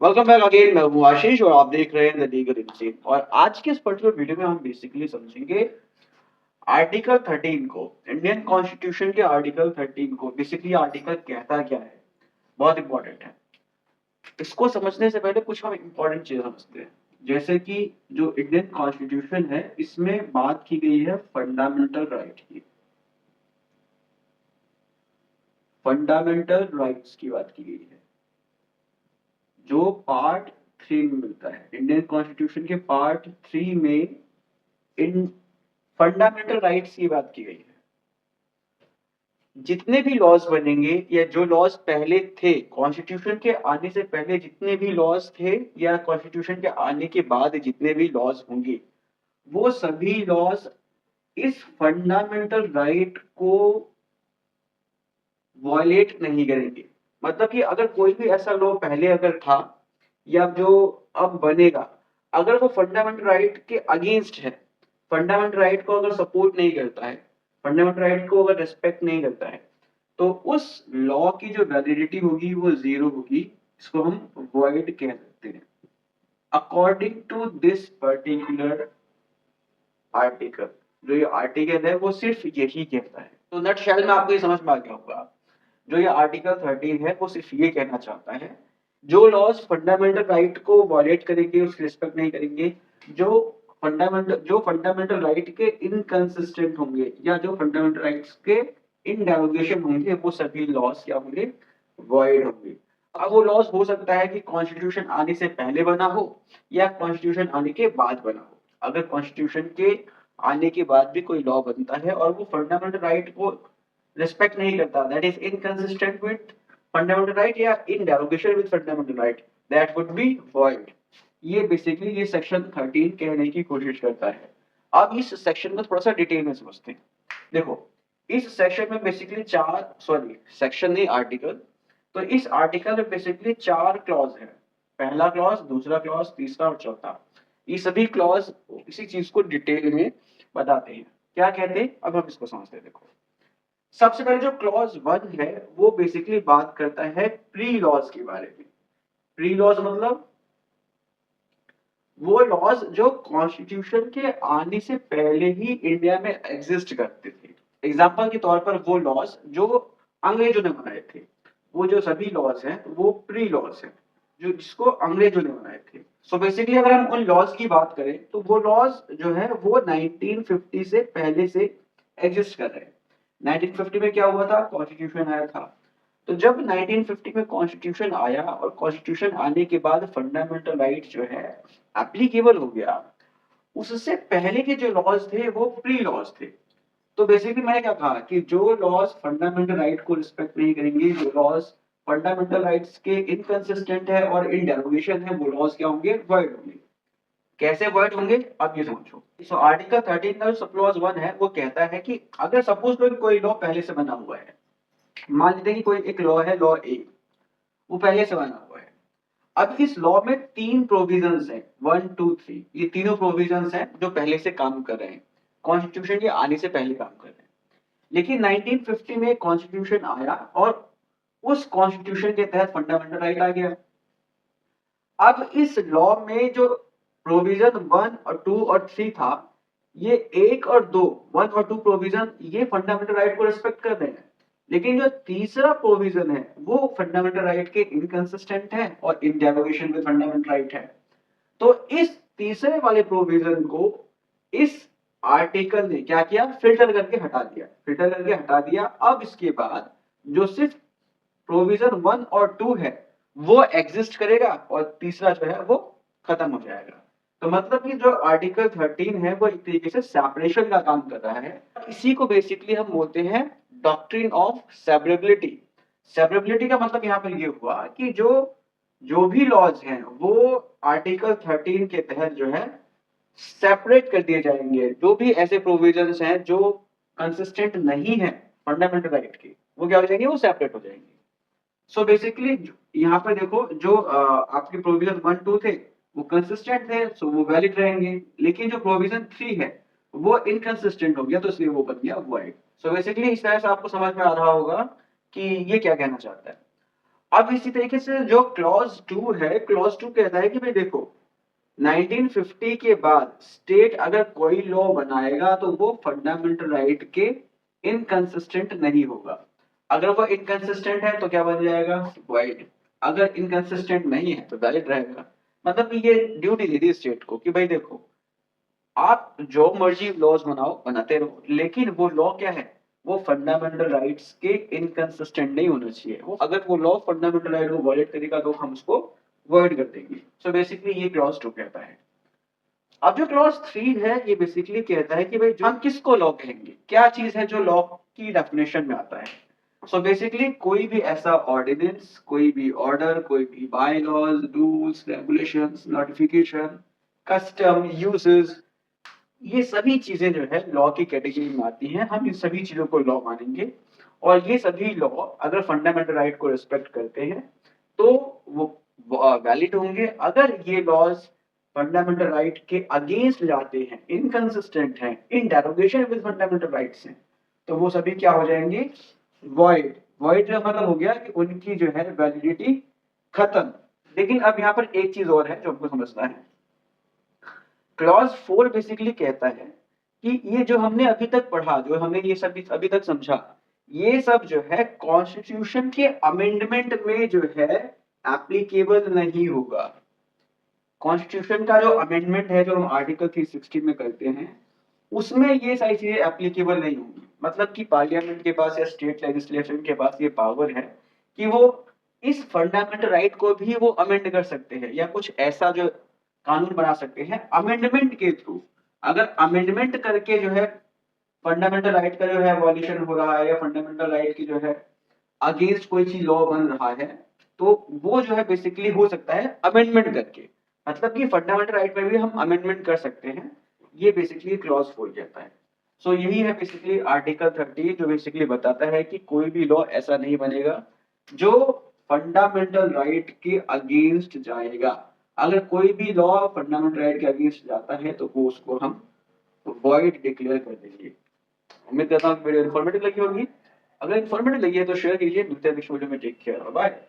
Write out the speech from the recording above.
Welcome back again. मैं हूं आशीष और आप देख रहे हैं द लीगल इंस्टीट्यूट। और आज के इस पर्टिकुलर वीडियो में हम बेसिकली समझेंगे आर्टिकल 13 को, इंडियन कॉन्स्टिट्यूशन के आर्टिकल 13 को। बेसिकली आर्टिकल कहता क्या है, बहुत इंपॉर्टेंट है। इसको समझने से पहले कुछ हम इंपॉर्टेंट चीज समझते हैं, जैसे कि जो इंडियन कॉन्स्टिट्यूशन है इसमें बात की गई है फंडामेंटल राइट की। फंडामेंटल राइट्स की बात की गई है जो पार्ट 3 में मिलता है। इंडियन कॉन्स्टिट्यूशन के पार्ट 3 में इन फंडामेंटल राइट्स की बात की गई है। जितने भी लॉज बनेंगे या जो लॉज पहले थे कॉन्स्टिट्यूशन के आने से पहले, जितने भी लॉज थे या कॉन्स्टिट्यूशन के आने के बाद जितने भी लॉज होंगे, वो सभी लॉज इस फंडामेंटल राइट को वॉयलेट नहीं करेंगे। मतलब कि अगर कोई भी ऐसा लॉ पहले अगर था या जो अब बनेगा, अगर वो फंडामेंटल राइट के अगेंस्ट है, फंडामेंटल राइट को अगर सपोर्ट नहीं करता है, फंडामेंटल राइट को अगर रिस्पेक्ट नहीं करता है, तो उस लॉ की जो वैलिडिटी होगी वो जीरो होगी। इसको हम वॉइड कह सकते हैं according to this particular article. जो ये आर्टिकल है वो सिर्फ यही कहता है। तो नट शेल में आपको ये समझ में आ गया होगा, जो ये आर्टिकल 13 है वो सिर्फ ये कहना चाहता है जो लॉज फंडामेंटल राइट को वॉलेट करेंगे, उसकी रिस्पेक्ट नहीं करेंगे, जो फंडामेंटल राइट के इनकंसिस्टेंट होंगे या जो फंडामेंटल राइट्स के इन डेरोगेशन होंगे, वो सभी लॉज क्या होंगे, वॉइड होंगे। अब वो लॉज हो सकता है कि कॉन्स्टिट्यूशन आने से पहले बना हो या कॉन्स्टिट्यूशन आने के बाद बना हो। अगर कॉन्स्टिट्यूशन के आने के बाद भी कोई लॉ बनता है और वो फंडामेंटल राइट को रिस्पेक्ट नहीं करता, that is inconsistent with fundamental right या in derogation with fundamental right, that would be void. ये बेसिकली ये सेक्शन 13 कहने की कोशिश करता है। अब इस सेक्शन को थोड़ा सा डिटेल में समझते हैं। देखो, इस सेक्शन में बेसिकली चार, सॉरी सेक्शन नहीं, आर्टिकल। तो इस आर्टिकल में बेसिकली चार क्लॉज है। पहला क्लॉज, दूसरा क्लॉज, तीसरा और चौथा। ये सभी क्लॉज इसी चीज को डिटेल में बताते हैं। क्या कहते हैं अब हम इसको समझते हैं। देखो, सबसे पहले जो क्लॉज 1 है वो बेसिकली बात करता है प्री लॉज के बारे में। प्री लॉज मतलब वो लॉज जो कॉन्स्टिट्यूशन के आने से पहले ही इंडिया में एग्जिस्ट करते थे। एग्जाम्पल के तौर पर वो लॉज जो अंग्रेजों ने बनाए थे, वो जो सभी लॉज हैं वो प्री लॉज हैं, जो जिसको अंग्रेजों ने बनाए थे। सो बेसिकली अगर हम उन लॉज की बात करें तो वो लॉज जो है वो 1950 से पहले से एग्जिस्ट कर रहे हैं। 1950 में क्या हुआ था, कॉन्स्टिट्यूशन आया था। तो जब 1950 में कॉन्स्टिट्यूशन आया और कॉन्स्टिट्यूशन आने के बाद फंडामेंटल राइट जो है एप्लीकेबल हो गया, उससे पहले के जो लॉज थे वो प्री लॉज थे। तो बेसिकली मैंने क्या कहा कि जो लॉज फंडामेंटल राइट को रिस्पेक्ट नहीं करेंगे, जो लॉज फंडामेंटल राइट्स के इनकंसिस्टेंट है और इन डेरोगेशन है, वो लॉज क्या होंगे, वॉइड होंगे। कैसे वर्ड होंगे अब ये समझो। सो आर्टिकल 13 का जो सब क्लॉज 1 है वो कहता है कि अगर सपोज कोई लॉ पहले से बना हुआ है, मान लेते हैं कि कोई एक लॉ है, लॉ ए, वो पहले से बना हुआ है। अब इस लॉ में तीन प्रोविजंस हैं, 1 2 3। ये तीनों प्रोविजंस हैं जो पहले से काम कर रहे हैं, कॉन्स्टिट्यूशन के आने से पहले काम कर रहे हैं। लेकिन 1950 में कॉन्स्टिट्यूशन आया और उस कॉन्स्टिट्यूशन के तहत फंडामेंटल राइट आ गया। अब इस लॉ में जो प्रोविजन 1 और 2 और 3 था, ये 1 और 2, 1 और 2 प्रोविजन ये फंडामेंटल राइट को रिस्पेक्ट कर रहे हैं। लेकिन जो तीसरा प्रोविजन है वो फंडामेंटल राइट के इनकंसिस्टेंट है और इन डेरोगेशन विद फंडामेंटल राइट है। तो इस तीसरे वाले प्रोविजन को इस आर्टिकल ने क्या किया, फिल्टर करके हटा दिया, फिल्टर करके हटा दिया। अब इसके बाद जो सिर्फ प्रोविजन 1 और 2 है वो एग्जिस्ट करेगा और तीसरा जो है वो खत्म हो जाएगा। तो मतलब कि जो आर्टिकल 13 है वो एक तरीके से सेपरेशन का काम कर रहा है। इसी को बेसिकली हम बोलते हैं डॉक्ट्रिन ऑफ सेवरेबिलिटी। सेवरेबिलिटी का मतलब यहाँ पर ये हुआ कि जो जो भी लॉज हैं वो आर्टिकल 13 के तहत जो है सेपरेट कर दिए जाएंगे। जो भी ऐसे प्रोविजंस हैं जो कंसिस्टेंट नहीं है फंडामेंटल राइट के, वो क्या हो जाएंगे, वो सेपरेट हो जाएंगे। सो बेसिकली यहाँ पर देखो, जो आपके प्रोविजन 1 2 थे वो कंसिस्टेंट थे, सो वो वैलिड रहेंगे। लेकिन जो प्रोविजन 3 है वो इनकंसिस्टेंट हो गया, तो इसलिए वो बन गया वॉइड। सो बेसिकली इस तरह से आपको समझ में आ रहा होगा कि ये क्या कहना चाहता है। अब इसी तरीके से जो क्लॉज 2 है, क्लॉज 2 कहता है कि भाई देखो 1950 के बाद स्टेट अगर कोई लॉ बनाएगा तो वो फंडामेंटल राइट के इनकंसिस्टेंट नहीं होगा। अगर वो इनकंसिस्टेंट है तो क्या बन जाएगा, वाइड। अगर इनकंसिस्टेंट नहीं है तो वैलिड रहेगा। मतलब ये ड्यूटी दे दी स्टेट को कि भाई देखो आप जो मर्जी लॉज बनाओ, बनाते रहो, लेकिन वो लॉ क्या है, वो फंडामेंटल राइट्स के इनकंसिस्टेंट नहीं होना चाहिए। वो अगर वो लॉ फंडामेंटल राइट को वायलेट करेगा तो हम उसको वर्ड कर देंगे। सो बेसिकली ये क्लॉज 2 कहता है। अब जो क्लॉज 3 है ये बेसिकली कहता है कि भाई जो हम किसको लॉ कहेंगे, क्या चीज है जो लॉ की डेफिनेशन में आता है। सो बेसिकली कोई भी ऐसा ऑर्डिनेंस, कोई भी ऑर्डर, कोई भी bylaws, rules, regulations, notification, custom, usages, ये सभी चीजें जो है लॉ की कैटेगरी में आती हैं। हम इन सभी चीजों को लॉ मानेंगे और ये सभी लॉ अगर फंडामेंटल राइट को रिस्पेक्ट करते हैं तो वो वैलिड होंगे। अगर ये लॉज फंडामेंटल राइट के अगेंस्ट जाते हैं, इनकंसिस्टेंट हैं, इन डेरोगेशन विद फंडामेंटल राइट्स हैं, तो वो सभी क्या हो जाएंगे, वॉइड। वॉइड का मतलब हो गया कि उनकी जो है वैलिडिटी खत्म। लेकिन अब यहाँ पर एक चीज और है जो हमको समझना है। क्लॉज 4 बेसिकली कहता है कि ये जो हमने अभी तक पढ़ा, जो हमने ये सब अभी तक समझा, ये सब जो है कॉन्स्टिट्यूशन के अमेंडमेंट में जो है एप्लीकेबल नहीं होगा। कॉन्स्टिट्यूशन का जो अमेंडमेंट है जो हम आर्टिकल 360 में करते हैं उसमें ये सारी चीजें एप्लीकेबल नहीं होंगी। मतलब कि पार्लियामेंट के पास या स्टेट लेजिस्लेशन के पास ये पावर है कि वो इस फंडामेंटल राइट को भी वो अमेंड कर सकते हैं या कुछ ऐसा जो कानून बना सकते हैं अमेंडमेंट के थ्रू। अगर अमेंडमेंट करके जो है फंडामेंटल राइट का जो है वॉल्यूशन हो रहा है या फंडामेंटल राइट की जो है अगेंस्ट कोई चीज लॉ बन रहा है तो वो जो है बेसिकली हो सकता है अमेंडमेंट करके। मतलब कि फंडामेंटल राइट में भी हम अमेंडमेंट कर सकते हैं। ये बेसिकली क्लॉज 4 कहता है। सो यही है बेसिकली आर्टिकल 30 जो बेसिकली बताता है कि कोई भी लॉ ऐसा नहीं बनेगा जो फंडामेंटल राइट के अगेंस्ट जाएगा। अगर कोई भी लॉ फंडामेंटल राइट के अगेंस्ट जाता है तो वो उसको हम वॉइड डिक्लेयर कर देंगे। उम्मीद करता हूँ वीडियो इन्फॉर्मेटिव लगी होगी। अगर इन्फॉर्मेटिव लगी है तो शेयर कीजिए। मिलते हैं नेक्स्ट वीडियो में। Take care, bye.